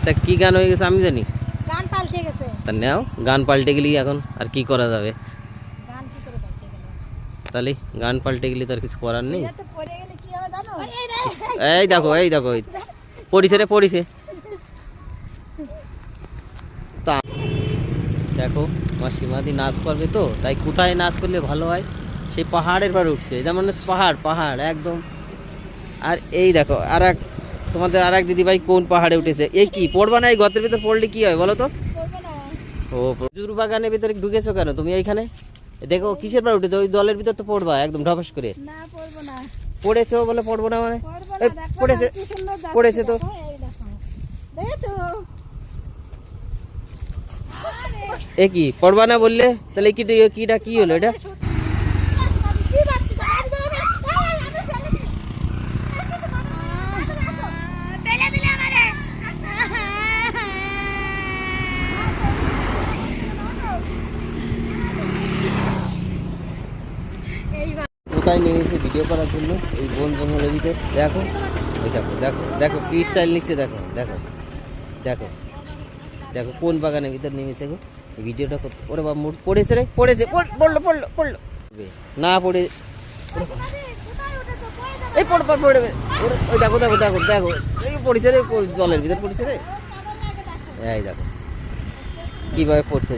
তা কি গান হয়ে গেছে আমি জানি। গান পাল্টে গেছে। তা নাও, গান পাল্টে গেলি এখন আর কি করা যাবে? গান কি করে পাল্টে গেল? তাহলে গান পাল্টে গেলে তো আর কিছু করার নেই। এটা তো পড়ে গেলে কি হবে জানো? এই দেখো এই দেখো, পড়িছে রে পড়িছে। তা দেখো আমার সীমাদি নাচ করবে তো, তাই কোথায় নাচ করলে ভালো হয় সেই পাহাড়ের পর উঠছে, যেমন পাহাড় পাহাড় একদম। আর এই দেখো আর এক, তোমাদের আর এক দিদিভাই কোন পাহাড়ে উঠেছে। এই কি পড়বা না? এই গর্তের ভিতর পড়লে কি হয় বলো তো? করবে না। ও খেজুর বাগানের ভিতরে ঢুকেছো কেন তুমি এইখানে? দেখো কিসের পর উঠেছো? ওই দলের ভিতর তো পড়বা একদম ঢপাস করে। না পড়বো না। পড়েছো বলে পড়বো না মানে? পড়বো এই না, দেখো পড়েছে, না, কি সুন্দর যাচ্ছে, পড়েছে তো। দেখো, এই দেখো। দেখেছো? এ কি পড়বা না বললে? তাহলে কি কিটা কি হলো এটা? কি ভাবছো? ফেলে দিলে আমারে। কোথায় নেমেছে ভিডিও করার জন্য এই বন জঙ্গলের ভিতর? দেখো ওই দেখো দেখো দেখো কি স্টাইল নিচ্ছে, দেখো দেখো দেখো দেখো কোন বাগানের ভিতর নেমেছে গো। এই ভিডিওটা ওরে বাবা পড়েছে রে, পড়েছে, পড়লো পড়লো পড়লো না পড়ে, এই পড়বে পড়বে। ওই দেখো দেখো দেখো দেখো এই পড়েছে রে, জলের ভিতর পড়েছে রে। এই দেখো কিভাবে পড়ছে।